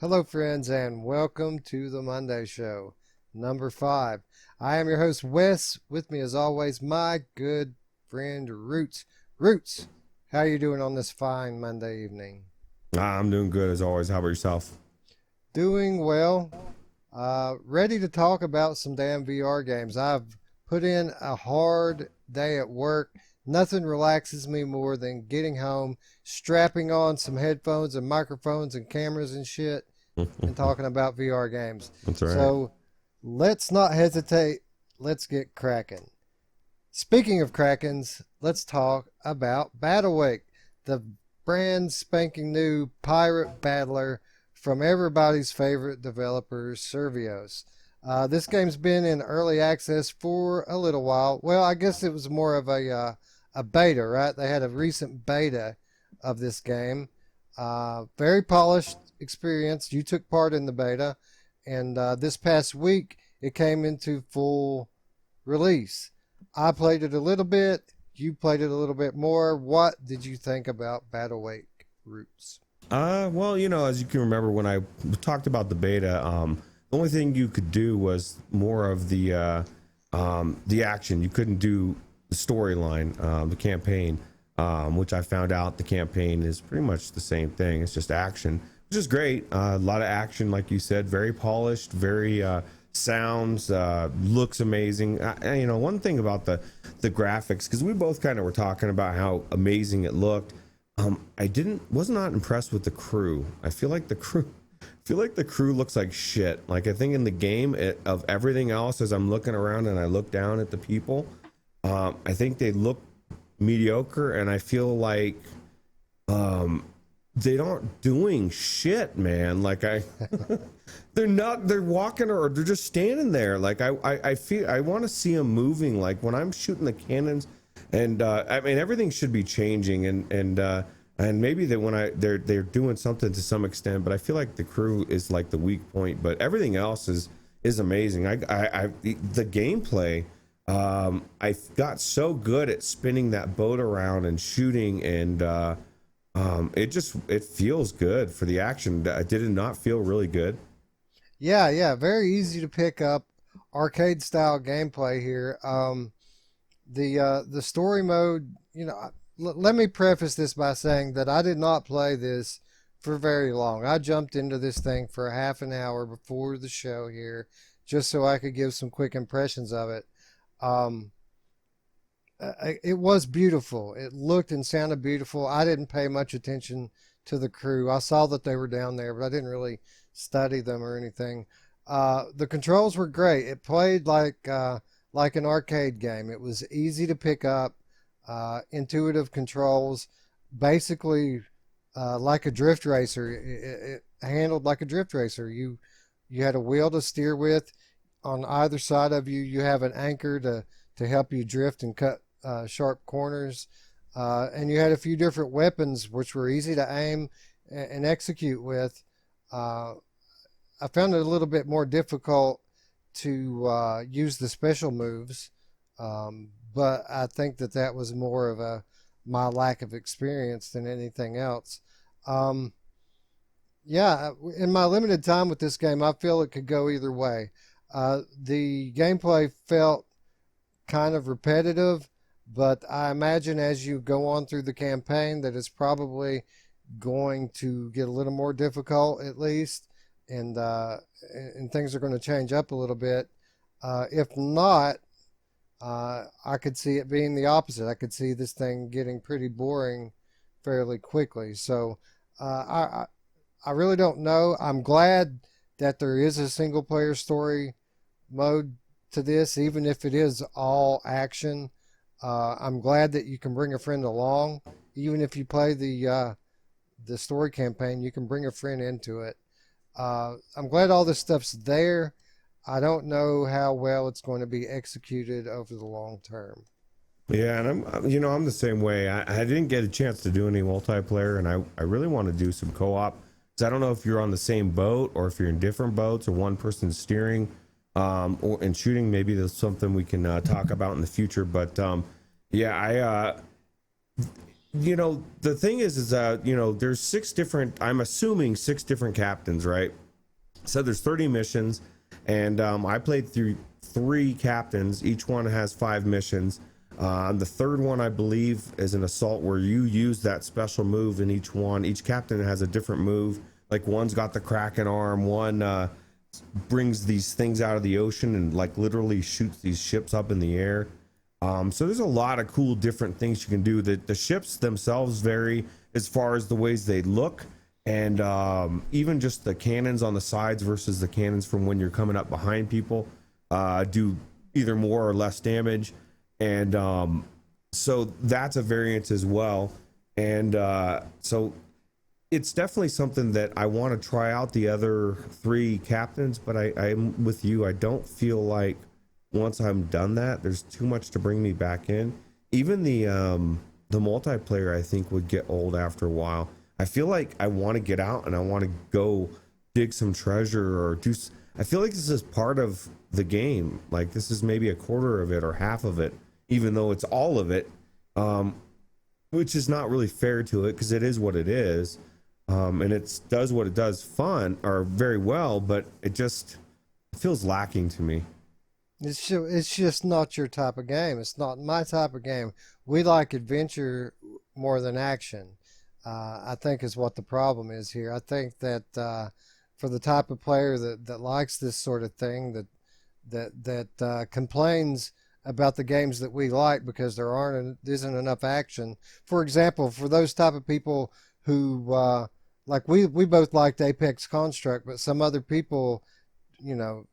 Hello, friends, and welcome to the Monday Show, number 5. I am your host, Wes. With me, as always, my good friend, Roots. Roots, how are you doing on this fine Monday evening? I'm doing good as always. How about yourself? Doing well. Ready to talk about some damn VR games. I've put in a hard day at work. Nothing relaxes me more than getting home, strapping on some headphones and microphones and cameras and shit, and talking about VR games. That's all right. So let's not hesitate. Let's get cracking. Speaking of Krakens, let's talk about Battlewake, the brand spanking new pirate battler from everybody's favorite developer, Servios. This game's been in early access for a little while. Well, I guess it was more of a beta, right? They had a recent beta of this game. Very polished experience. You took part in the beta, and this past week it came into full release. I played it a little bit. You played it a little bit more. What did you think about Battlewake Roots? Well, as you can remember when I talked about the beta, the only thing you could do was more of the action. You couldn't do the storyline, the campaign, which I found out the campaign is pretty much the same thing. It's just action, which is great. A lot of action, like you said, very polished, very sounds, looks amazing. One thing about the graphics, because we both kind of were talking about how amazing it looked. Was not impressed with the crew. I feel like the crew looks like shit. Like I think in the game of everything else, as I'm looking around and I look down at the people, I think they look mediocre, and I feel like they aren't doing shit, man. Like they're walking or they're just standing there. Like I feel I want to see them moving. Like when I'm shooting the cannons, and I mean everything should be changing, and maybe that they're doing something to some extent, but I feel like the crew is like the weak point. But everything else is amazing. The gameplay. I got so good at spinning that boat around and shooting, and it feels good for the action. Did it not feel really good? Yeah, very easy to pick up, arcade style gameplay here. The story mode, let me preface this by saying that I did not play this for very long. I jumped into this thing for a half an hour before the show here, just so I could give some quick impressions of it. Um, it was beautiful. It looked and sounded beautiful. I didn't pay much attention to the crew. I saw that they were down there, but I didn't really study them or anything. The controls were great. It played like an arcade game. It was easy to pick up, intuitive controls, basically like a drift racer. It handled like a drift racer. You had a wheel to steer with. On either side of you, you have an anchor to help you drift and cut sharp corners. And you had a few different weapons which were easy to aim and execute with. I found it a little bit more difficult to use the special moves, but I think that was more of my lack of experience than anything else. Um, yeah, in my limited time with this game, I feel it could go either way. The gameplay felt kind of repetitive, but I imagine as you go on through the campaign that it's probably going to get a little more difficult at least, and things are going to change up a little bit. If not, I could see it being the opposite. I could see this thing getting pretty boring fairly quickly. So I really don't know. I'm glad that there is a single player story mode to this, even if it is all action. I'm glad that you can bring a friend along, even if you play the story campaign. You can bring a friend into it. I'm glad all this stuff's there. I don't know how well it's going to be executed over the long term. Yeah, and I'm the same way. I didn't get a chance to do any multiplayer, and I really want to do some co-op. So I don't know if you're on the same boat or if you're in different boats or one person's steering or and shooting. Maybe there's something we can talk about in the future. But yeah, The thing is that there's six different. I'm assuming six different captains, right? So there's 30 missions, and I played through three captains. Each one has 5 missions. The third one, I believe, is an assault where you use that special move in each one. Each captain has a different move. Like one's got the Kraken arm, one brings these things out of the ocean and like literally shoots these ships up in the air. So there's a lot of cool different things you can do. The ships themselves vary as far as the ways they look, and even just the cannons on the sides versus the cannons from when you're coming up behind people do either more or less damage. And so that's a variance as well. And so it's definitely something that I want to try out the other 3 captains, but I'm with you. I don't feel like once I'm done that, there's too much to bring me back in. Even the multiplayer, I think, would get old after a while. I feel like I want to get out and I want to go dig some treasure or do. I feel like this is part of the game. Like this is maybe a quarter of it or half of it, even though it's all of it, which is not really fair to it because it is what it is, and it does what it does fun or very well, but it feels lacking to me. It's just not your type of game. It's not my type of game. We like adventure more than action. I think is what the problem is here. I think that for the type of player that likes this sort of thing, that complains about the games that we like because isn't enough action. For example, for those type of people who like we both liked Apex Construct, but some other people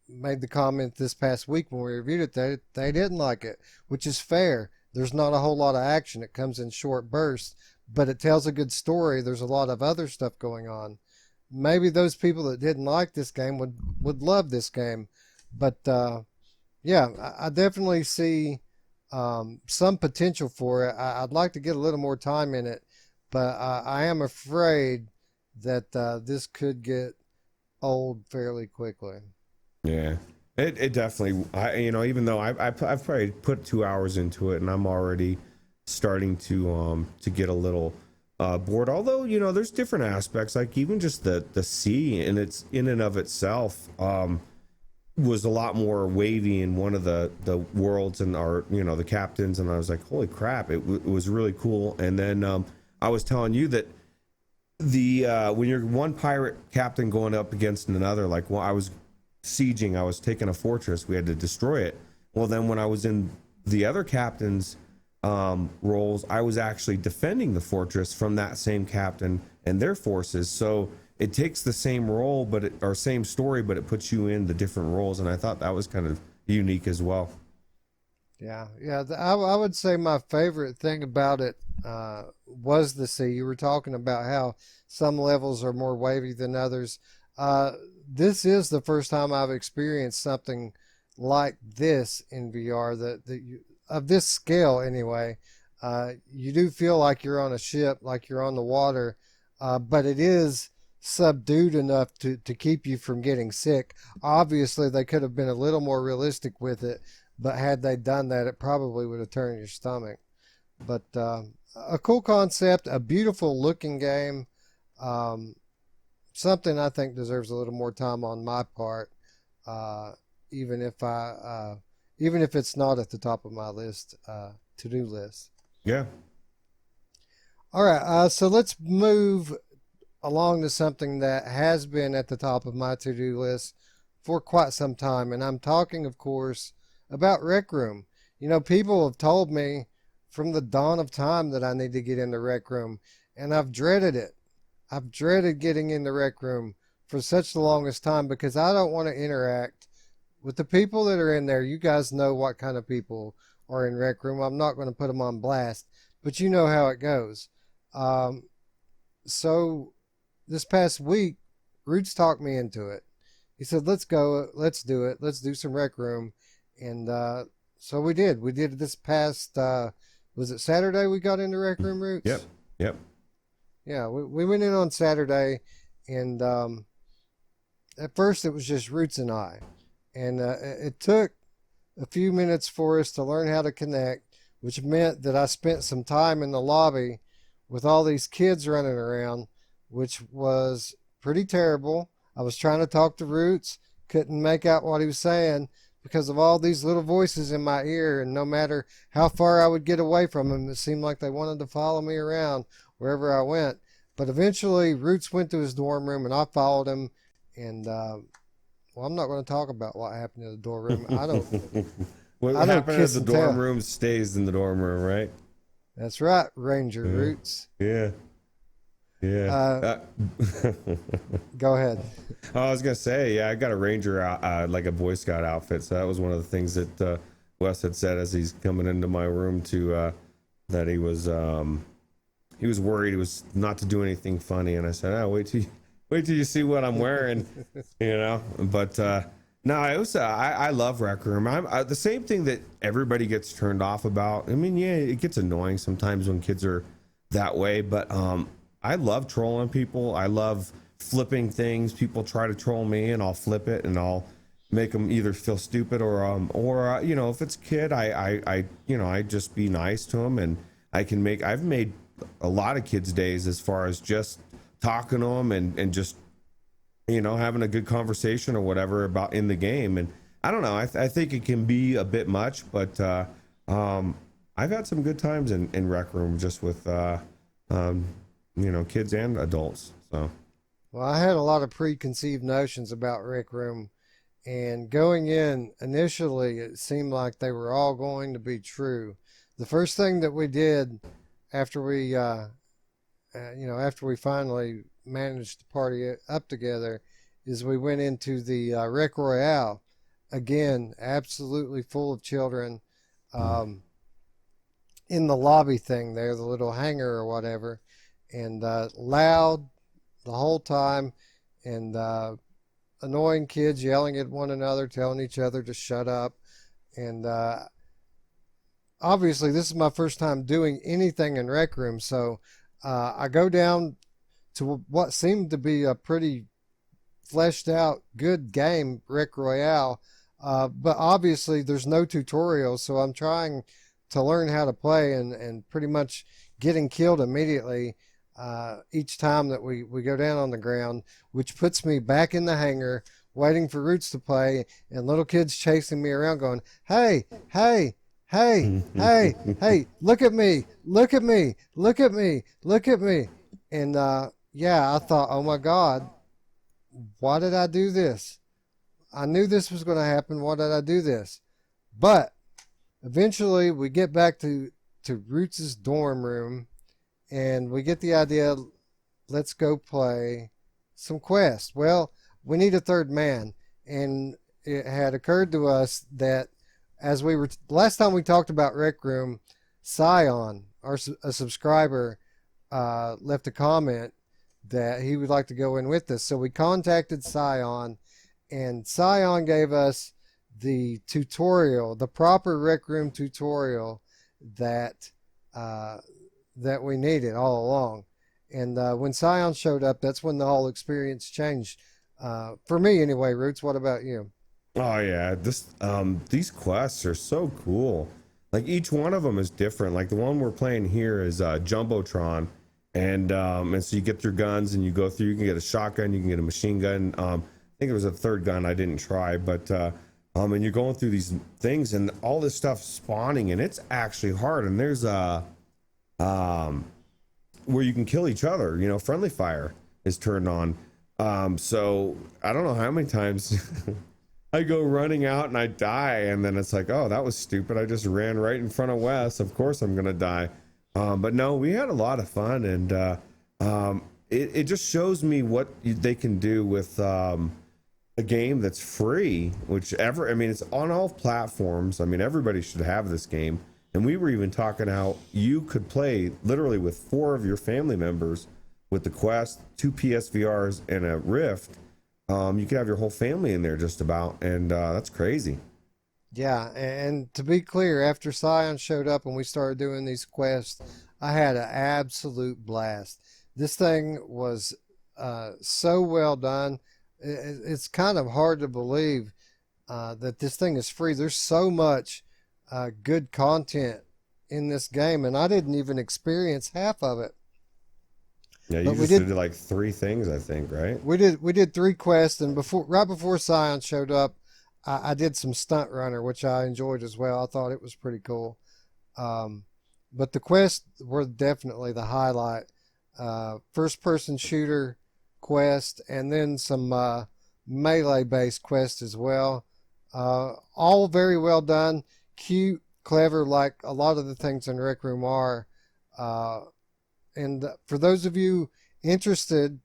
made the comment this past week when we reviewed it that they didn't like it, which is fair. There's not a whole lot of action. It comes in short bursts, but it tells a good story. There's a lot of other stuff going on. Maybe those people that didn't like this game would love this game. But yeah, I definitely see some potential for it. I'd like to get a little more time in it, but I am afraid that this could get old fairly quickly. Yeah, it definitely. Even though I've probably put 2 hours into it, and I'm already starting to get a little bored. Although there's different aspects, like even just the sea and it's in and of itself was a lot more wavy in one of the worlds and our the captains, and I was like, holy crap, it was really cool. And then I was telling you that the when you're one pirate captain going up against another, like I was sieging, I was taking a fortress, we had to destroy it. Well, then when I was in the other captain's roles, I was actually defending the fortress from that same captain and their forces. So it takes the same role or same story, but it puts you in the different roles, and I thought that was kind of unique as well. Yeah. I would say my favorite thing about it was the sea. You were talking about how some levels are more wavy than others. This is the first time I've experienced something like this in VR of this scale anyway. You do feel like you're on a ship, like you're on the water, but it is subdued enough to keep you from getting sick. Obviously, they could have been a little more realistic with it, but had they done that, it probably would have turned your stomach. But a cool concept, a beautiful looking game, something I think deserves a little more time on my part, even if it's not at the top of my list, to-do list. Yeah. All right, so let's move along to something that has been at the top of my to-do list for quite some time, and I'm talking, of course, about Rec Room. People have told me from the dawn of time that I need to get into Rec Room, and I've dreaded it. I've dreaded getting in the Rec Room for such the longest time because I don't want to interact with the people that are in there. You guys know what kind of people are in Rec Room. I'm not going to put them on blast, but you know how it goes. So this past week, Roots talked me into it. He said, let's go, let's do it, let's do some Rec Room. And so we did. We did this past, was it Saturday we got into Rec Room, Roots? Yep. Yeah, we went in on Saturday, and at first it was just Roots and I. And it took a few minutes for us to learn how to connect, which meant that I spent some time in the lobby with all these kids running around, which was pretty terrible. I was trying to talk to Roots, couldn't make out what he was saying because of all these little voices in my ear, and no matter how far I would get away from them, it seemed like they wanted to follow me around wherever I went. But eventually, Roots went to his dorm room, and I followed him. And well, I'm not going to talk about what happened in the dorm room. What I don't happened in kiss the and dorm tell. room stays in the dorm room, right? That's right, Ranger Yeah. Roots. Yeah. Yeah. Go ahead. I was gonna say, yeah, I got a ranger like a Boy Scout outfit, so that was one of the things that Wes had said as he's coming into my room to that he was worried he was not to do anything funny, and I said, oh, wait till you see what I'm wearing, you know. But no, it was I love Rec Room. The same thing that everybody gets turned off about. I mean, yeah, it gets annoying sometimes when kids are that way, but I love trolling people. I love flipping things. People try to troll me, and I'll flip it, and I'll make them either feel stupid or you know, if it's a kid, I you know, I just be nice to them, and I've made a lot of kids' days as far as just talking to them and just, you know, having a good conversation or whatever about in the game. And I don't know, I think it can be a bit much, but I've had some good times in Rec Room just with you know, kids and adults. So Well, I had a lot of preconceived notions about Rec Room, and going in initially, it seemed like they were all going to be true. The first thing that we did after after we finally managed to party up together, is we went into the Rec Royale. Again, absolutely full of children. Um, in the lobby thing there, the little hangar or whatever, and loud the whole time, and annoying kids yelling at one another, telling each other to shut up. And obviously, this is my first time doing anything in Rec Room, so I go down to what seemed to be a pretty fleshed out, good game, Rec Royale. But obviously, there's no tutorial, so I'm trying to learn how to play, and pretty much getting killed immediately each time that we go down on the ground, which puts me back in the hangar waiting for Roots to play, and little kids chasing me around going, hey, hey, hey, hey, hey, look at me, look at me, look at me, look at me. And yeah, I thought, oh my God, why did I do this? I knew this was going to happen. Why did I do this? But eventually we get back to Roots' dorm room, and we get the idea, let's go play some quests. Well, we need a third man, and it had occurred to us that as we were last time we talked about Rec Room, Scion, a subscriber, left a comment that he would like to go in with us. So we contacted Scion, and Scion gave us the tutorial, the proper Rec Room tutorial that that we needed all along. And when Scion showed up, that's when the whole experience changed. For me anyway. Roots, what about you? oh yeah, these quests are so cool. Like each one of them is different. Like the one we're playing here is Jumbotron, and so you get your guns and you go through. You can get a shotgun, you can get a machine gun. I think there was a third gun I didn't try, but and you're going through these things and all this stuff spawning, and it's actually hard. And there's where you can kill each other. You know, friendly fire is turned on. So I don't know how many times I go running out and I die, and then it's like, oh, that was stupid. I just ran right in front of Wes. Of course I'm gonna die. But no, we had a lot of fun, and it just shows me what they can do with a game that's free, I mean, it's on all platforms. I mean, everybody should have this game. And we were even talking how you could play literally with 4 of your family members with the Quest, 2 PSVRs, and a Rift. You could have your whole family in there just about, and that's crazy. Yeah, and to be clear, after Scion showed up and we started doing these quests, I had an absolute blast. This thing was so well done. It's kind of hard to believe that this thing is free. There's so much good content in this game, and I didn't even experience half of it. Yeah, you But just did like three things, I think, right? we did three quests, and right before Scion showed up, I did some stunt runner, which I enjoyed as well. I thought it was pretty cool. Um, but the quests were definitely the highlight. First person shooter quest, and then some melee based quests as well. All very well done, cute, clever, like a lot of the things in Rec Room are. Uh, and for those of you interested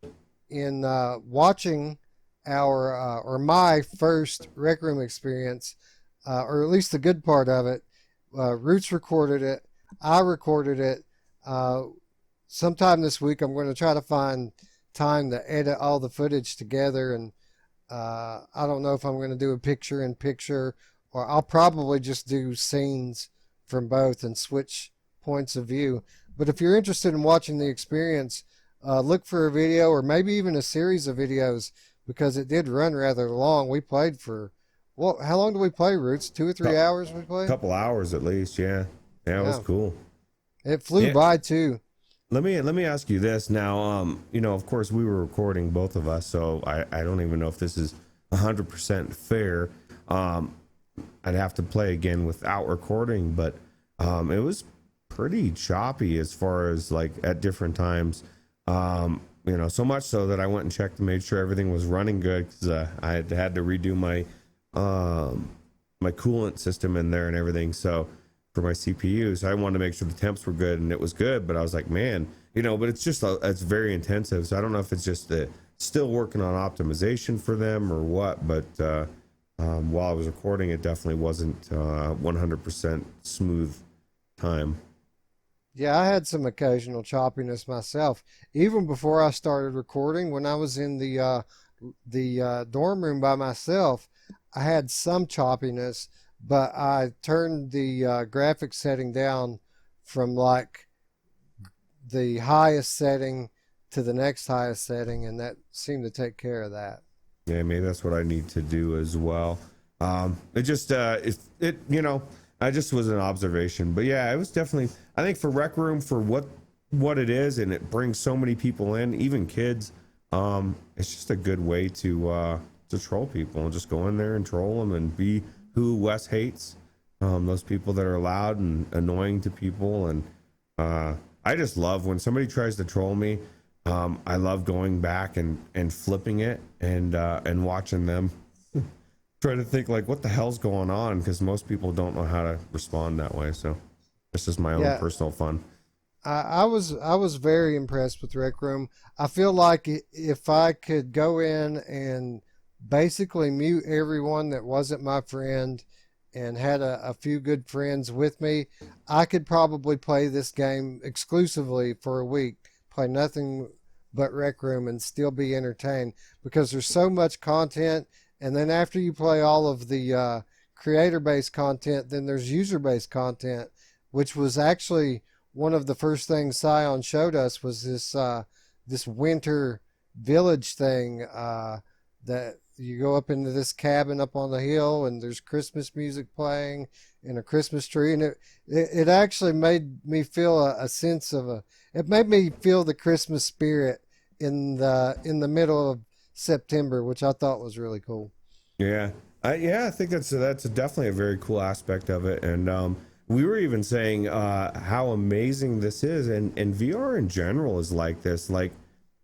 in watching our or my first Rec Room experience, or at least the good part of it, Roots recorded it. I recorded it. Uh, Sometime this week, I'm going to try to find time to edit all the footage together. And I don't know if I'm going to do a picture in picture, or I'll probably just do scenes from both and switch points of view. But if you're interested in watching the experience, look for a video or maybe even a series of videos, because it did run rather long. We played for, well, how long did we play, Roots? 2 or 3 hours we played? Couple hours at least, yeah. Yeah, it was Yeah. cool. It flew Yeah. by too. Let me ask you this now. Of course we were recording, both of us, so I don't even know if this is 100% fair. I'd have to play again without recording, but it was pretty choppy as far as like at different times. So much so that I went and checked and made sure everything was running good, because I had to redo my coolant system in there and everything. So for my CPU, so I wanted to make sure the temps were good, and it was good. But I was like, man, but it's just it's very intensive. So I don't know if it's just still working on optimization for them or what. But while I was recording, it definitely wasn't 100% smooth time. Yeah, I had some occasional choppiness myself. Even before I started recording, when I was in the dorm room by myself, I had some choppiness, but I turned the graphics setting down from like the highest setting to the next highest setting, and that seemed to take care of that. Yeah, maybe that's what I need to do as well. It just I just was an observation, but yeah, it was definitely. I think for Rec Room, for what it is, and it brings so many people in, even kids. It's just a good way to troll people and just go in there and troll them and be who Wes hates. Those people that are loud and annoying to people, and I just love when somebody tries to troll me. I love going back and flipping it and watching them try to think like what the hell's going on, because most people don't know how to respond that way. So it's just my own personal fun. I was very impressed with Rec Room. I feel like if I could go in and basically mute everyone that wasn't my friend and had a few good friends with me, I could probably play this game exclusively for a week, play nothing but Rec Room, and still be entertained, because there's so much content. And then after you play all of the creator-based content, then there's user-based content, which was actually one of the first things Scion showed us, was this winter village thing, that you go up into this cabin up on the hill, and there's Christmas music playing and a Christmas tree, and it actually made me feel a sense of it made me feel the Christmas spirit in the middle of September, which I thought was really cool. Yeah, I think that's definitely a very cool aspect of it. And we were even saying how amazing this is, and VR in general is like this. Like,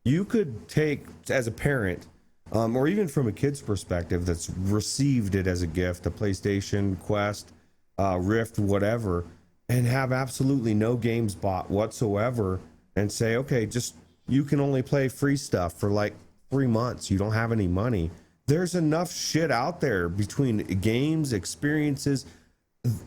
you could take, as a parent, or even from a kid's perspective that's received it as a gift, a PlayStation, Quest, Rift, whatever, and have absolutely no games bought whatsoever, and say, okay, just you can only play free stuff for like 3 months. You don't have any money. There's enough shit out there between games, experiences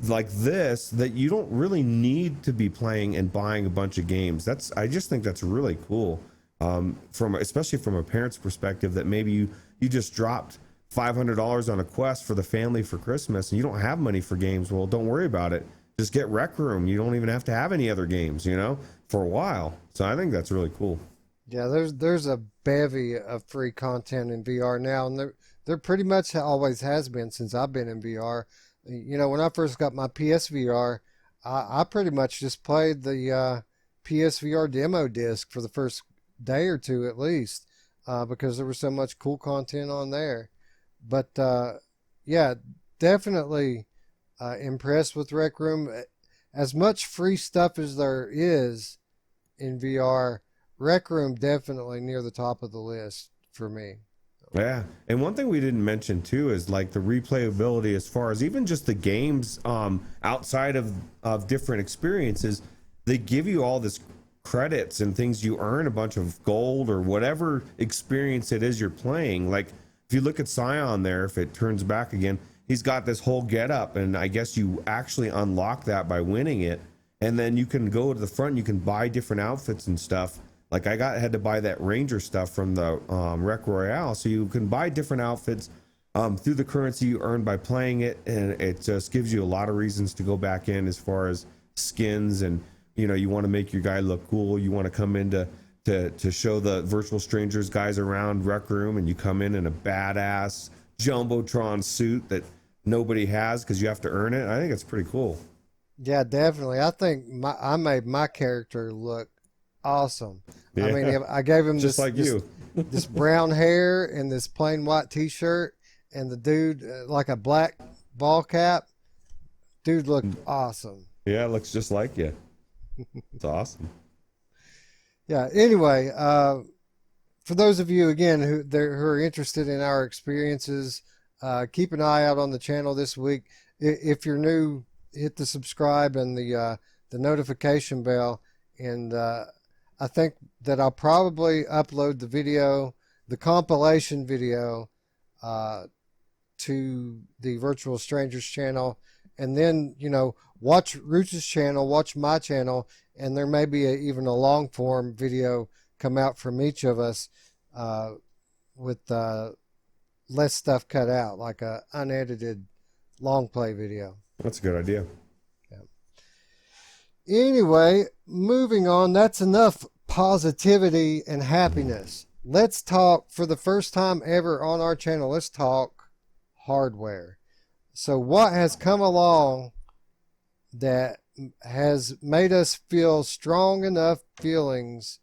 like this, that you don't really need to be playing and buying a bunch of games. I just think that's really cool. Especially from a parent's perspective, that maybe you just dropped $500 on a Quest for the family for Christmas, and you don't have money for games. Well, don't worry about it. Just get Rec Room. You don't even have to have any other games, for a while. So I think that's really cool. Yeah, there's a bevy of free content in VR now, and there pretty much always has been since I've been in VR. When I first got my PSVR, I pretty much just played the PSVR demo disc for the first day or two at least, because there was so much cool content on there. But yeah, definitely impressed with Rec Room. As much free stuff as there is in VR, Rec Room definitely near the top of the list for me. Yeah, and one thing we didn't mention too is like the replayability as far as even just the games outside of different experiences. They give you all this credits and things, you earn a bunch of gold or whatever experience it is you're playing. Like if you look at Scion there, if it turns back again, he's got this whole get up, and I guess you actually unlock that by winning it, and then you can go to the front and you can buy different outfits and stuff. Like had to buy that Ranger stuff from the Rec Royale, so you can buy different outfits through the currency you earn by playing it, and it just gives you a lot of reasons to go back in as far as skins, and you want to make your guy look cool. You want to come in to show the virtual strangers guys around Rec Room, and you come in a badass Jumbotron suit that nobody has because you have to earn it. I think it's pretty cool. Yeah, definitely. I think I made my character look awesome. Yeah. I mean, I gave him just like you. this brown hair and this plain white T-shirt, and the dude like a black ball cap. Dude looked awesome. Yeah, it looks just like you. It's awesome. Yeah. Anyway, for those of you again who are interested in our experiences, keep an eye out on the channel this week. If you're new, hit the subscribe and the notification bell, and I think that I'll probably upload the compilation video, to the Virtual Strangers channel, and then watch Ruuts' channel, watch my channel, and there may be even a long form video come out from each of us with less stuff cut out, like a unedited long play video. That's a good idea. Anyway, moving on, that's enough positivity and happiness. Let's talk, for the first time ever on our channel, let's talk hardware. So what has come along that has made us feel strong enough feelings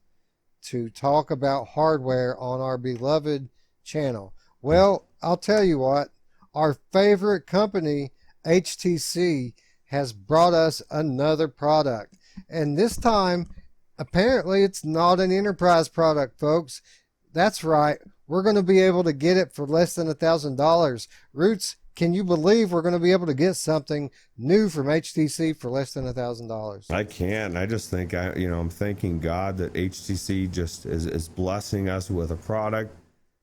to talk about hardware on our beloved channel? Well, I'll tell you what, our favorite company, HTC, has brought us another product, and this time apparently it's not an enterprise product, folks. That's right, we're going to be able to get it for less than $1,000. Ruuts, can you believe we're going to be able to get something new from HTC for less than $1,000? I can. I just think I'm thanking God that HTC just is blessing us with a product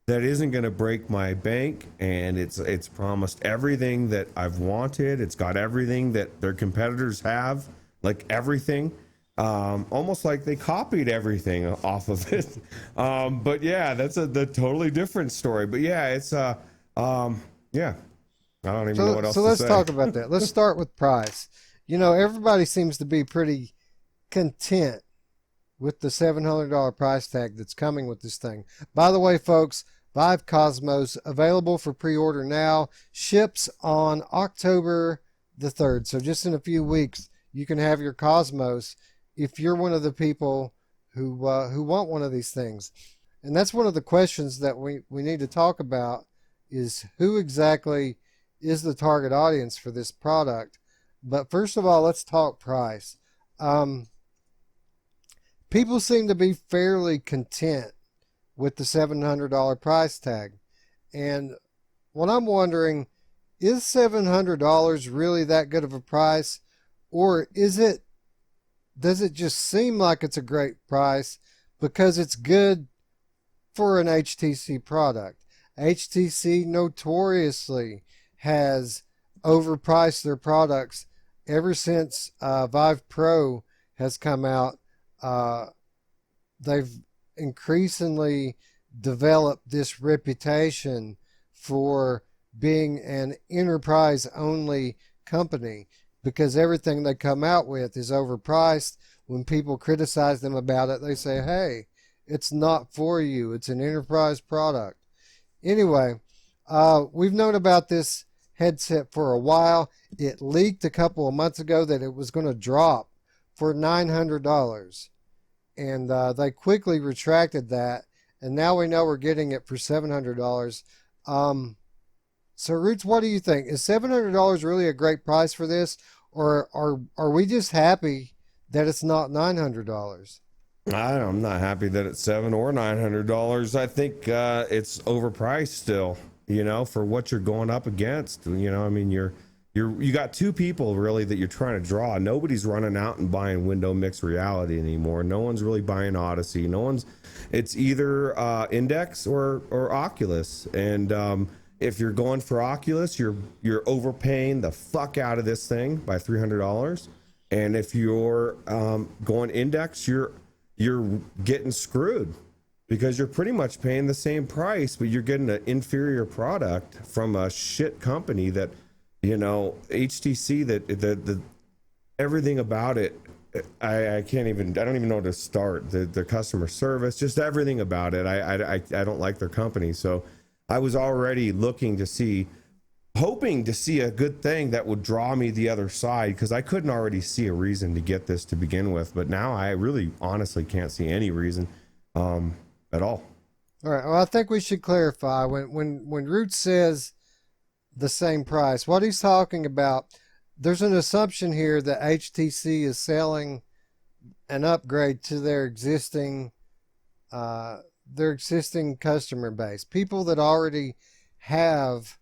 that isn't going to break my bank, and it's promised everything that I've wanted. It's got everything that their competitors have, like everything, almost like they copied everything off of it. But yeah, that's the totally different story. But yeah, it's yeah, I don't even know what else to say. So let's talk about that. Let's start with price. Everybody seems to be pretty content with the $700 price tag that's coming with this thing. By the way, folks, Vive Cosmos available for pre-order now, ships on October the 3rd. So just in a few weeks, you can have your Cosmos if you're one of the people who want one of these things. And that's one of the questions that we need to talk about, is who exactly is the target audience for this product. But first of all, let's talk price. People seem to be fairly content with the $700 price tag. And what I'm wondering, is $700 really that good of a price? Or does it just seem like it's a great price because it's good for an HTC product? HTC notoriously has overpriced their products ever since Vive Pro has come out. They've increasingly developed this reputation for being an enterprise only company, because everything they come out with is overpriced. When people criticize them about it, they say, hey, it's not for you, it's an enterprise product. Anyway, we've known about this headset for a while. It leaked a couple of months ago that it was going to drop for $900. and they quickly retracted that, and now we know we're getting it for $700. Um, so, Roots, what do you think? Is $700 really a great price for this, or are we just happy that it's not $900? I'm not happy that it's $700 or $900. I think it's overpriced still, for what you're going up against. I mean, you got two people really that you're trying to draw. Nobody's running out and buying Window Mixed Reality anymore. No one's really buying Odyssey. It's either Index or Oculus. And if you're going for Oculus, you're overpaying the fuck out of this thing by $300. And if you're going Index, you're getting screwed, because you're pretty much paying the same price, but you're getting an inferior product from a shit company that, HTC, that the everything about it, I don't even know where to start. The customer service, just everything about it. I don't like their company. So I was already hoping to see a good thing that would draw me the other side, because I couldn't already see a reason to get this to begin with, but now I really honestly can't see any reason at all. All right. Well, I think we should clarify when Roots says the same price, what he's talking about. There's an assumption here that HTC is selling an upgrade to their existing customer base, people that already have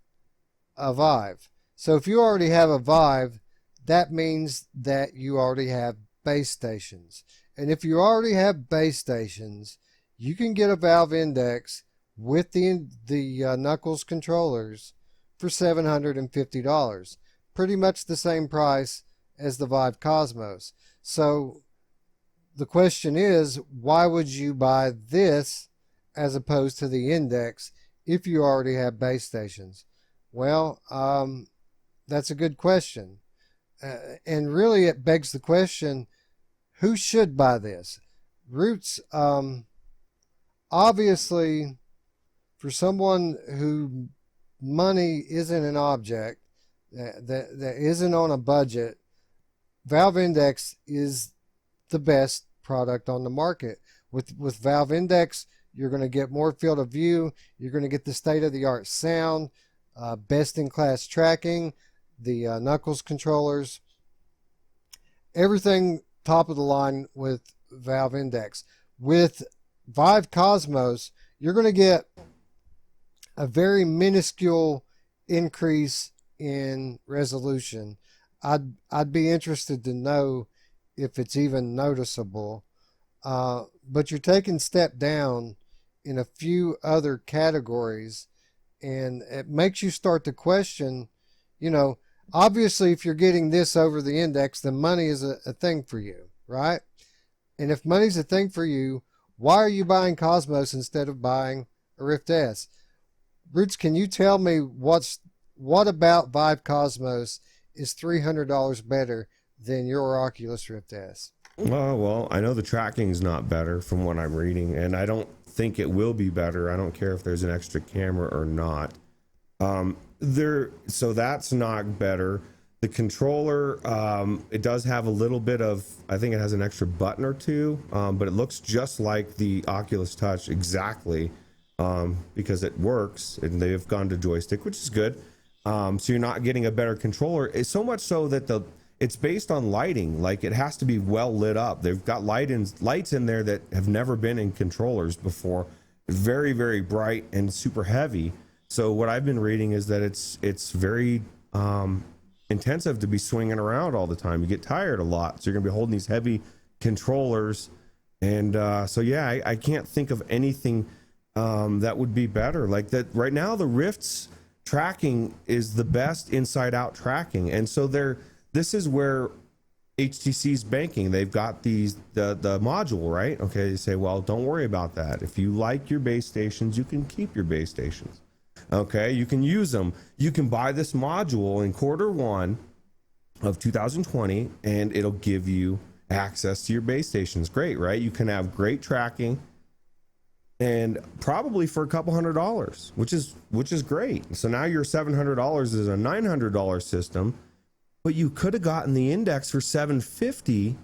a Vive. So if you already have a Vive, that means that you already have base stations. And if you already have base stations, you can get a Valve Index with the Knuckles controllers for $750. Pretty much the same price as the Vive Cosmos. So the question is, why would you buy this as opposed to the Index if you already have base stations? Well, that's a good question. And really it begs the question, who should buy this? Roots, obviously, for someone who money isn't an object, that isn't on a budget, Valve Index is the best product on the market. With Valve Index, you're going to get more field of view. You're going to get the state-of-the-art sound, best-in-class tracking, the Knuckles controllers, everything top of the line with Valve Index. With Vive Cosmos, you're going to get a very minuscule increase in resolution. I'd be interested to know if it's even noticeable. But you're taking step down in a few other categories, and it makes you start to question, obviously if you're getting this over the Index, then money is a thing for you, right? And if money's a thing for you, why are you buying Cosmos instead of buying a Rift S? Roots, can you tell me what about Vive Cosmos is $300 better than your Oculus Rift S? Well, I know the tracking is not better from what I'm reading, and I don't think it will be better. I don't care if there's an extra camera or not. So that's not better. The controller, it does have a little bit of, I think it has an extra button or two, but it looks just like the Oculus Touch exactly, because it works, and they've gone to joystick, which is good. So you're not getting a better controller. It's so much so that it's based on lighting. Like, it has to be well lit up. They've got lights in there that have never been in controllers before. Very, very bright and super heavy. So what I've been reading is that it's very intensive to be swinging around all the time. You get tired a lot, so you're gonna be holding these heavy controllers. And so yeah, I can't think of anything that would be better. Like that right now, the Rift's tracking is the best inside out tracking, and so this is where HTC's banking. They've got the module, right? Okay, they say, well, don't worry about that. If you like your base stations, you can keep your base stations. Okay, you can use them. You can buy this module in Q1 of 2020, and it'll give you access to your base stations. Great, right? You can have great tracking, and probably for a couple $100, which is great. So now your $700 is a $900 system, but you could have gotten the Index for $750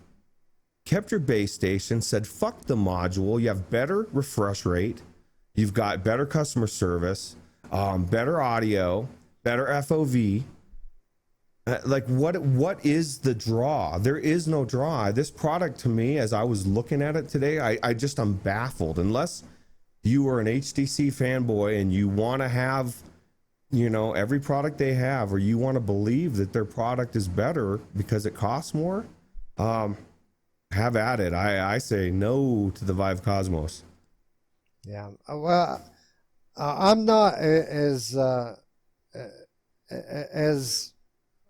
kept your base station, said fuck the module. You have better refresh rate, you've got better customer service, better audio, better FOV. Like what is the draw? There is no draw. This product to me, as I was looking at it today, I'm baffled. Unless you are an HTC fanboy and you want to have, you know, every product they have, or you want to believe that their product is better because it costs more, have at it. I say no to the Vive Cosmos. Yeah. Well, I'm not as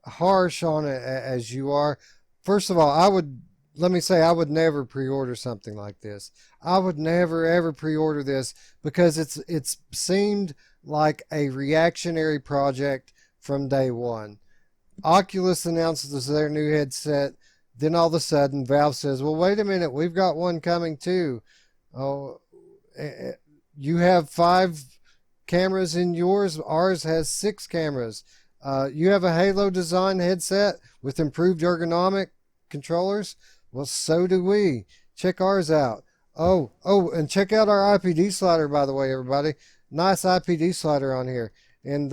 harsh on it as you are. First of all, let me say I would never pre-order something like this. I would never ever pre-order this because it's seemed like a reactionary project from day one. Oculus announces their new headset, then all of a sudden Valve says, "Well, wait a minute, we've got one coming too." Oh, you have 5 cameras in yours. Ours has 6 cameras. You have a Halo design headset with improved ergonomic controllers. Well, so do we. Check ours out. Oh, and check out our IPD slider, by the way, everybody. Nice IPD slider on here. And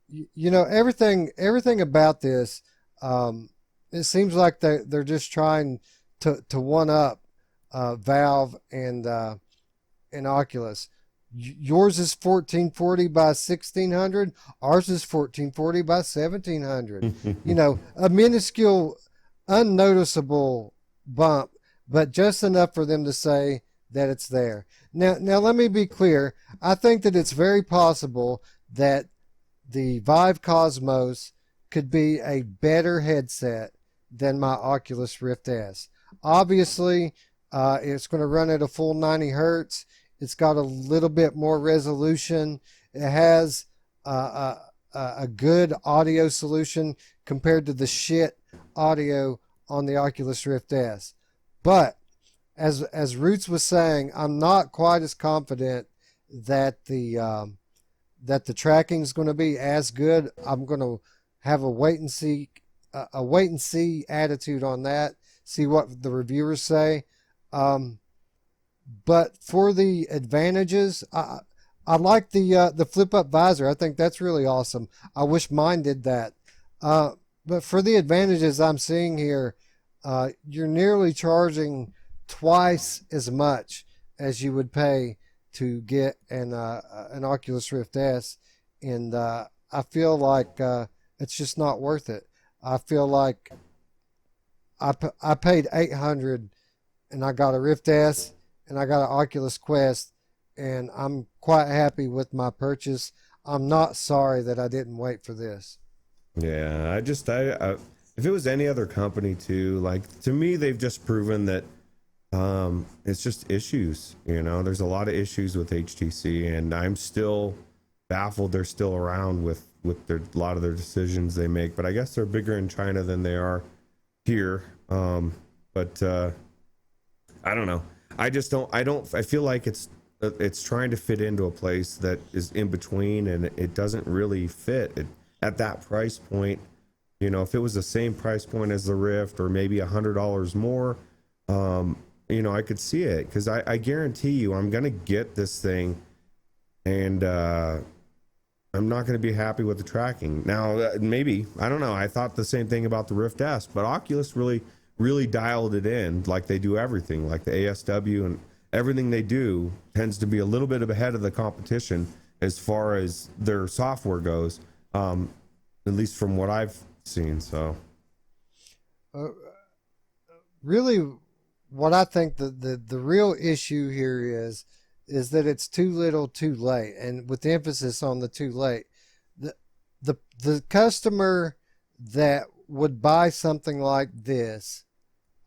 you know, everything about this, it seems like they're just trying to one up Valve and Oculus. Yours is 1440 by 1600. Ours is 1440 by 1700. You know, a minuscule, unnoticeable bump, but just enough for them to say that it's there. Now let me be clear. I think that it's very possible that the Vive Cosmos could be a better headset than my Oculus Rift S. Obviously, it's going to run at a full 90 hertz. It's got a little bit more resolution. It has a good audio solution compared to the shit audio on the Oculus Rift S. But as Ruuts was saying, I'm not quite as confident that the tracking is going to be as good. I'm going to have a wait and see attitude on that. See what the reviewers say. But for the advantages, I like the flip up visor. I think that's really awesome. I wish mine did that. But for the advantages I'm seeing here, you're nearly charging twice as much as you would pay to get an Oculus Rift S, and I feel like it's just not worth it. I feel like I paid $800 and I got a Rift S and I got an Oculus Quest, and I'm quite happy with my purchase. I'm not sorry that I didn't wait for this. Yeah, I if it was any other company too, like, to me, they've just proven that it's just issues. You know, there's a lot of issues with HTC, and I'm still baffled they're still around with a lot of their decisions they make. But I guess they're bigger in China than they are here. But I don't know. I feel like it's trying to fit into a place that is in between, and it doesn't really fit at that price point. You know, if it was the same price point as the Rift, or maybe $100 more, you know, I could see it, because I guarantee you I'm gonna get this thing, and I'm not gonna be happy with the tracking. Now, maybe, I don't know, I thought the same thing about the Rift S, but Oculus really dialed it in, like they do everything, like the ASW and everything they do tends to be a little bit ahead of the competition as far as their software goes, at least from what I've seen. So really, what I think the real issue here is that it's too little too late, and with the emphasis on the too late. The customer that would buy something like this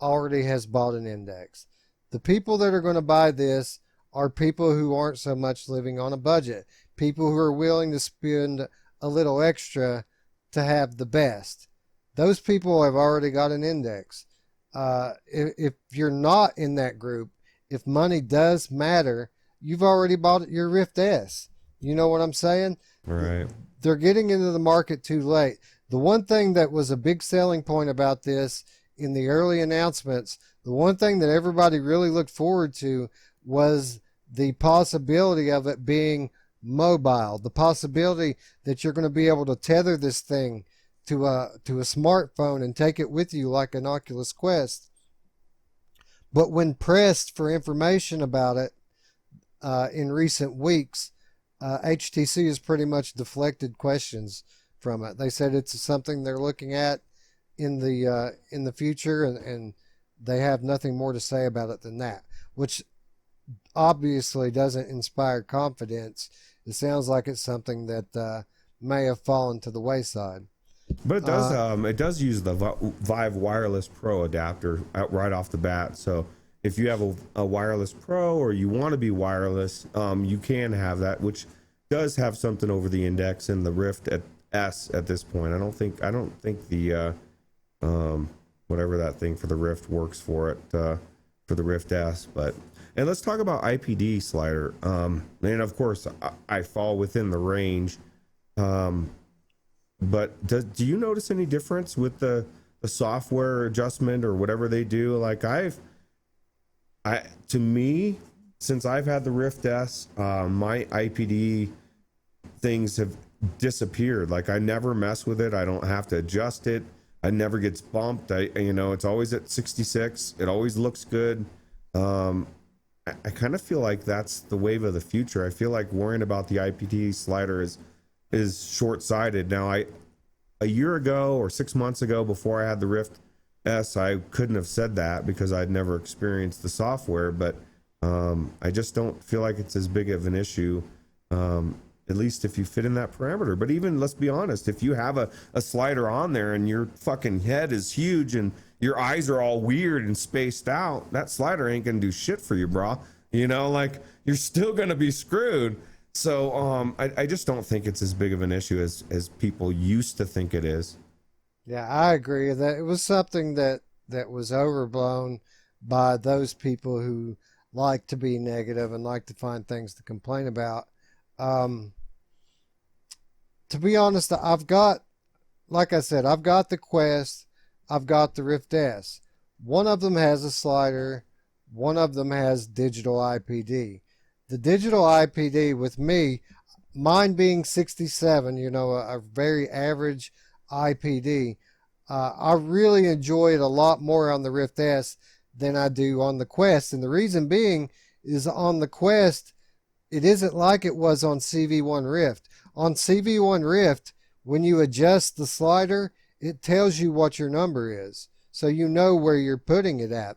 already has bought an index. The people that are going to buy this are people who aren't so much living on a budget, people who are willing to spend a little extra to have the best. Those people have already got an index. If you're not in that group, if money does matter, you've already bought your Rift S. You know what I'm saying? Right. They're getting into the market too late. The one thing that was a big selling point about this in the early announcements, the one thing that everybody really looked forward to was the possibility of it being mobile, the possibility that you're going to be able to tether this thing to a smartphone and take it with you like an Oculus Quest. But when pressed for information about it in recent weeks, HTC has pretty much deflected questions from it. They said it's something they're looking at in the future, and they have nothing more to say about it than that, which obviously doesn't inspire confidence. It sounds like it's something that may have fallen to the wayside. But it does use the Vive Wireless Pro adapter right off the bat. So if you have a Wireless Pro or you want to be wireless, you can have that, which does have something over the Index and the Rift S at this point. I don't think the whatever that thing for the Rift works for it for the Rift S. And let's talk about IPD slider. And of course, I fall within the range. But do you notice any difference with the software adjustment or whatever they do? Like to me, since I've had the Rift S, my IPD things have disappeared. Like I never mess with it. I don't have to adjust it. It never gets bumped. It's always at 66. It always looks good. I kind of feel like that's the wave of the future. I feel like worrying about the IPD slider is short-sighted. Now, a year ago or 6 months ago, before I had the Rift S, I couldn't have said that because I'd never experienced the software, but I just don't feel like it's as big of an issue, at least if you fit in that parameter. But even, let's be honest, if you have a slider on there and your fucking head is huge and your eyes are all weird and spaced out, that slider ain't gonna do shit for you, bro. Like you're still gonna be screwed. So I just don't think it's as big of an issue as people used to think it is. Yeah, I agree that it was something that was overblown by those people who like to be negative and like to find things to complain about. To be honest, like I said, I've got the Quest, I've got the Rift S. One of them has a slider, one of them has digital IPD. The digital IPD with me, mine being 67, a very average IPD, I really enjoy it a lot more on the Rift S than I do on the Quest. And the reason being is on the Quest, it isn't like it was on CV1 Rift. On CV1 Rift, when you adjust the slider, it tells you what your number is, so you know where you're putting it at.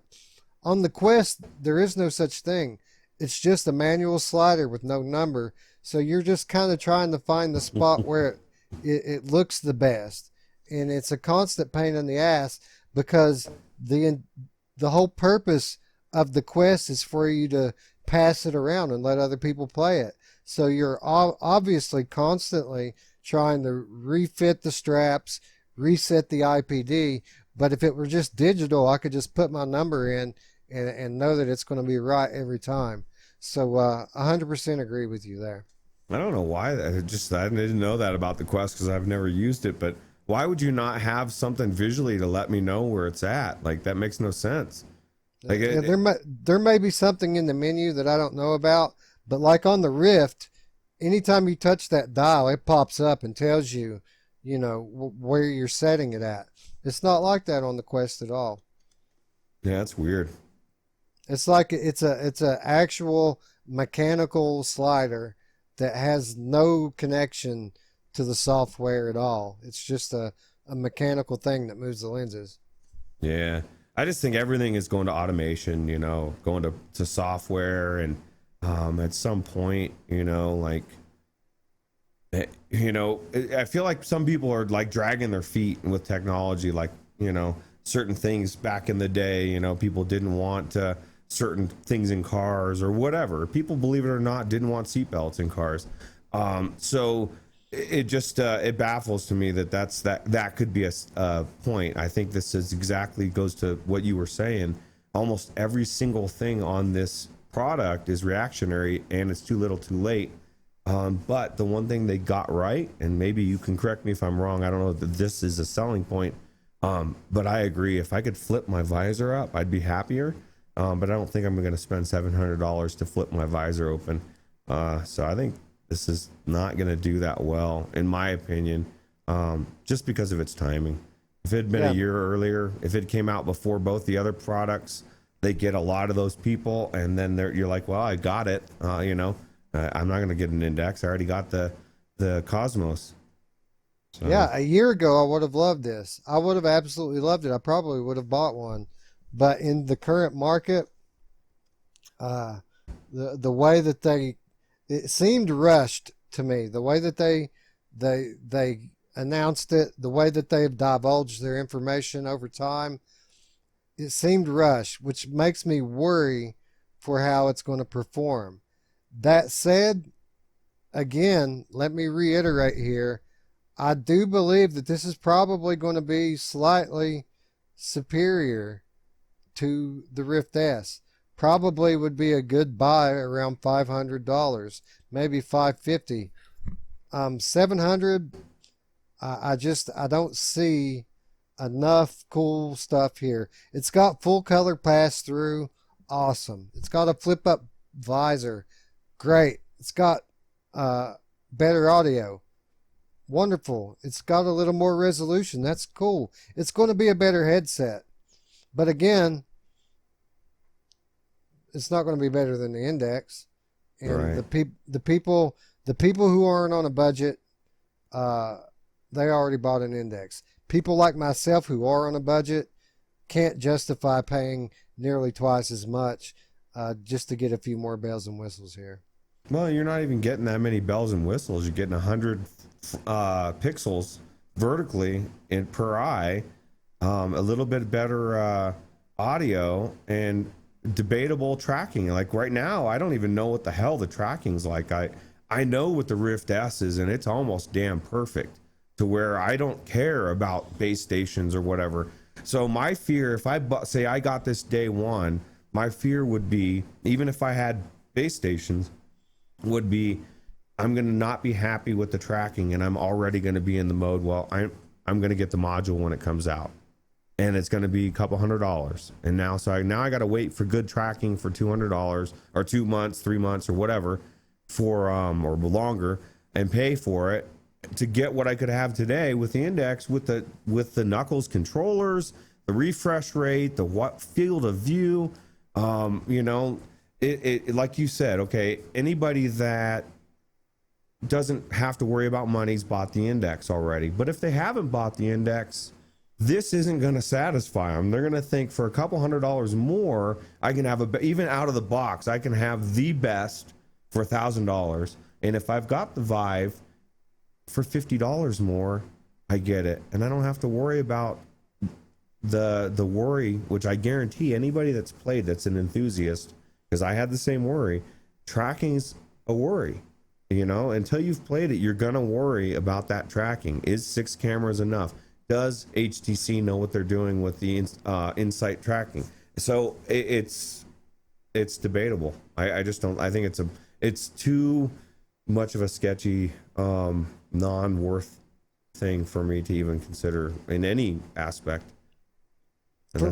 On the Quest, there is no such thing. It's just a manual slider with no number, so you're just kind of trying to find the spot where it looks the best. And it's a constant pain in the ass because the whole purpose of the Quest is for you to pass it around and let other people play it. So you're obviously constantly trying to refit the straps, reset the IPD. But if it were just digital, I could just put my number in and know that it's going to be right every time. So 100% agree with you there. I don't know why. I didn't know that about the Quest because I've never used it. But why would you not have something visually to let me know where it's at? Like that makes no sense. Like there may be something in the menu that I don't know about, but like on the Rift, anytime you touch that dial, it pops up and tells you, where you're setting it at. It's not like that on the Quest at all. Yeah, that's weird. It's like it's a actual mechanical slider that has no connection to the software at all. It's just a mechanical thing that moves the lenses. Yeah. I just think everything is going to automation, going to software. And at some point, I feel like some people are like dragging their feet with technology, like, certain things back in the day, people didn't want certain things in cars or whatever. People, believe it or not, didn't want seatbelts in cars. So it just it baffles to me that could be a point. I think this is exactly goes to what you were saying. Almost every single thing on this product is reactionary, and it's too little too late. But the one thing they got right, and maybe you can correct me if I'm wrong, I don't know that this is a selling point, But I agree. If I could flip my visor up, I'd be happier. But I don't think I'm going to spend $700 to flip my visor open. So I think this is not going to do that well, in my opinion, just because of its timing. If it had been Yeah. a year earlier, if it came out before both the other products, they get a lot of those people, and then you're like, well, I got it. I'm not going to get an index. I already got the Cosmos. So, Yeah, a year ago I would have loved this. I would have absolutely loved it. I probably would have bought one. But in the current market, uh, the way that it seemed rushed to me. The way that they announced it, the way that they've divulged their information over time, it seemed rushed, which makes me worry for how it's going to perform. That said, again, let me reiterate here. I do believe that this is probably going to be slightly superior to the Rift S. Probably would be a good buy around $500, maybe $550. 700. I don't see enough cool stuff here. It's got full color pass through, awesome. It's got a flip up visor, great. It's got better audio, wonderful. It's got a little more resolution, that's cool. It's going to be a better headset, but again, it's not going to be better than the Index. And right. the people who aren't on a budget, they already bought an Index. People like myself who are on a budget can't justify paying nearly twice as much just to get a few more bells and whistles here. Well, you're not even getting that many bells and whistles. You're getting 100 pixels vertically per eye, a little bit better audio, and debatable tracking. Like right now, I don't even know what the hell the tracking's like. I know what the Rift S is, and it's almost damn perfect to where I don't care about base stations or whatever. So my fear, if say I got this day one, my fear would be, even if I had base stations, would be I'm going to not be happy with the tracking, and I'm already going to be in the mode, well, I'm going to get the module when it comes out, and it's going to be a couple $100. And now I got to wait for good tracking for $200 or 2 months, 3 months or whatever for or longer, and pay for it to get what I could have today with the Index, with the Knuckles controllers, the refresh rate, the what field of view. It like you said, okay, anybody that doesn't have to worry about money's bought the Index already. But if they haven't bought the Index, this isn't going to satisfy them. They're going to think for a couple $100 more, I can have even out of the box, I can have the best for $1,000. And if I've got the Vive for $50 more, I get it, and I don't have to worry about the worry, which I guarantee anybody that's played, that's an enthusiast, because I had the same worry. Tracking's a worry. Until you've played it, you're gonna worry about that tracking. Is 6 cameras enough? Does HTC know what they're doing with the Insight tracking? So it's debatable. I just don't. I think it's too much of a sketchy, non-worth thing for me to even consider in any aspect.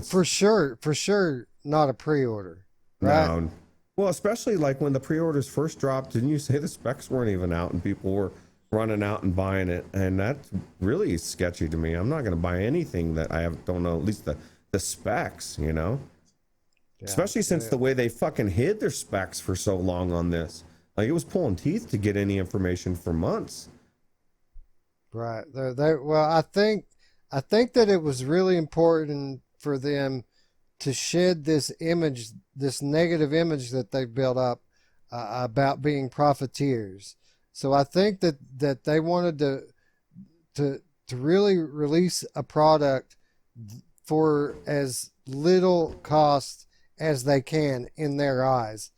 For sure, not a pre-order, right? No. Well, especially like when the pre-orders first dropped, didn't you say the specs weren't even out and people were running out and buying it? And that's really sketchy to me. I'm not going to buy anything that don't know at least the specs, Yeah, especially since the way they fucking hid their specs for so long on this. Like, it was pulling teeth to get any information for months. Right. Well, I think that it was really important for them to shed this image, this negative image that they've built up about being profiteers. So I think that they wanted to really release a product for as little cost as they can in their eyes,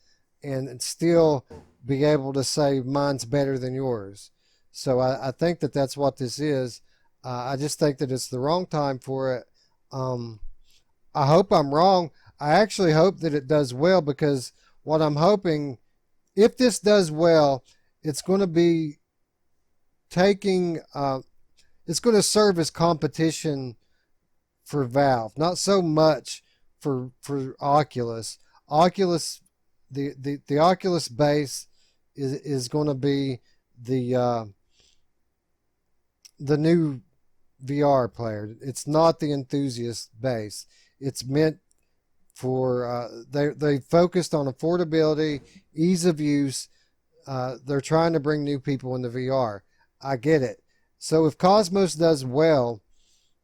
and still be able to say mine's better than yours. So I think that that's what this is. I just think that it's the wrong time for it. I hope I'm wrong. I actually hope that it does well, because what I'm hoping, if this does well, it's going to be it's going to serve as competition for Valve, not so much for Oculus. Oculus, the Oculus base is going to be the new VR player. It's not the enthusiast base. It's meant for they focused on affordability, ease of use. They're trying to bring new people into VR. I get it. So if Cosmos does well,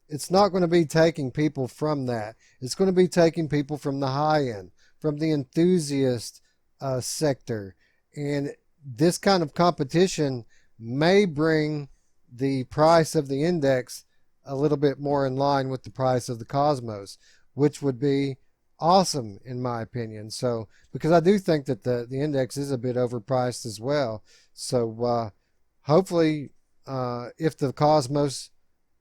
it's not going to be taking people from that. It's going to be taking people from the high end, from the enthusiast sector. And this kind of competition may bring the price of the index a little bit more in line with the price of the Cosmos, which would be awesome in my opinion. So, because I do think that the index is a bit overpriced as well. So, hopefully, if the Cosmos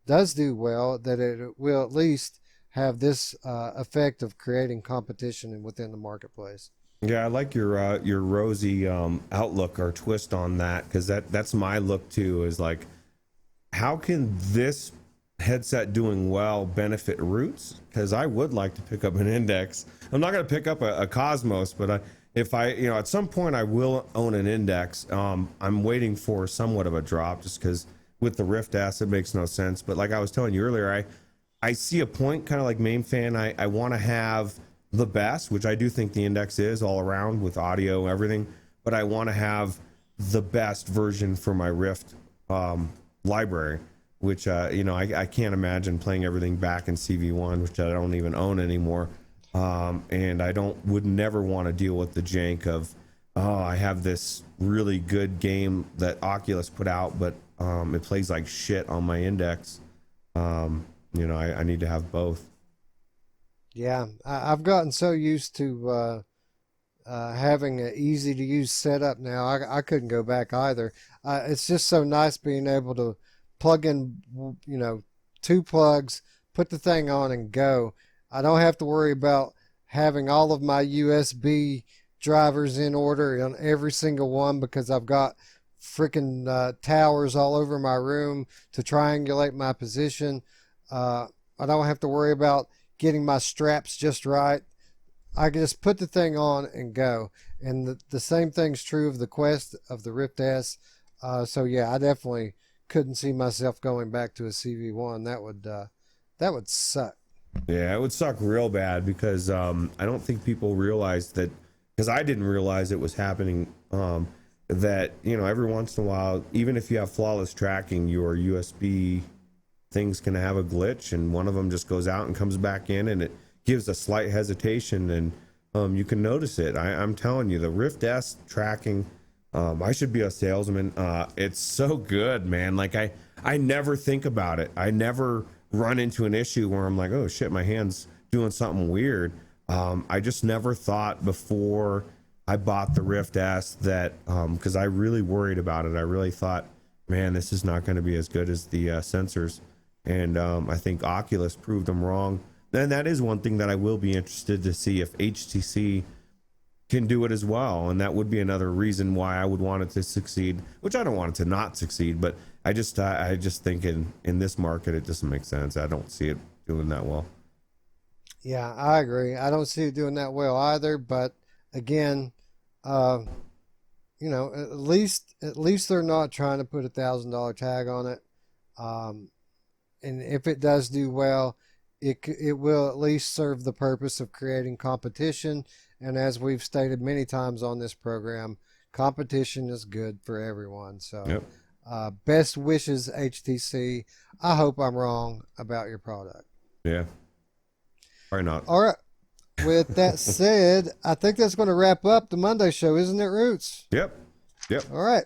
does do well, that it will at least have this effect of creating competition within the marketplace. Yeah, I like your rosy outlook or twist on that, because that's my look too. Is like, how can this headset doing well benefit Roots? Because I would like to pick up an index. I'm not going to pick up a Cosmos, but if I at some point I will own an index. I'm waiting for somewhat of a drop, just because with the Rift S it makes no sense. But like I was telling you earlier, I see a point, kind of like Mamefan. I want to have the best, which I do think the index is all around with audio, everything, but I want to have the best version for my Rift library, which I can't imagine playing everything back in CV1, which I don't even own anymore. And I would never want to deal with the jank of, I have this really good game that Oculus put out, but it plays like shit on my index. I need to have both. Yeah, I've gotten so used to having an easy to use setup now. I couldn't go back either. It's just so nice being able to plug in, two plugs, put the thing on and go. I don't have to worry about having all of my USB drivers in order on every single one, because I've got freaking towers all over my room to triangulate my position. I don't have to worry about getting my straps just right. I can just put the thing on and go. And the same thing's true of the Quest, of the Rift S. So yeah, I definitely couldn't see myself going back to a CV1. That would suck. Yeah, it would suck real bad, because I don't think people realize that, because I didn't realize it was happening, that every once in a while, even if you have flawless tracking, your USB things can have a glitch, and one of them just goes out and comes back in, and it gives a slight hesitation, and you can notice it. I'm telling you, the Rift S tracking, I should be a salesman. It's so good, man. Like I never think about it. I never run into an issue where I'm like, oh shit, my hand's doing something weird. I just never thought before I bought the Rift S that, because I really worried about it. I really thought, man, this is not going to be as good as the sensors. And I think Oculus proved them wrong. And that is one thing that I will be interested to see if HTC can do it as well. And that would be another reason why I would want it to succeed, which I don't want it to not succeed, but I just think in this market, it doesn't make sense. I don't see it doing that well. Yeah, I agree. I don't see it doing that well either. But again, at least they're not trying to put $1,000 tag on it. And if it does do well, it will at least serve the purpose of creating competition. And as we've stated many times on this program, competition is good for everyone. So, yep. Best wishes, HTC. I hope I'm wrong about your product. Yeah. Probably not. All right. With that said, I think that's going to wrap up the Monday show, isn't it, Roots? Yep. All right.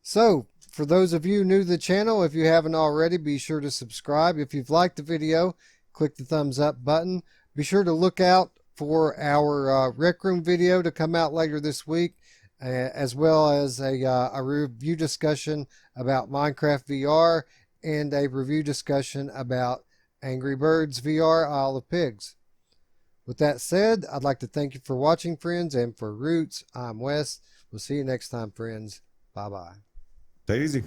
So, for those of you new to the channel, if you haven't already, be sure to subscribe. If you've liked the video, click the thumbs up button. Be sure to look out for our Rec Room video to come out later this week, as well as a review discussion about Minecraft VR and a review discussion about Angry Birds VR Isle of Pigs. With that said, I'd like to thank you for watching, friends, and for Roots, I'm Wes. We'll see you next time, friends. Bye-bye. Take it easy.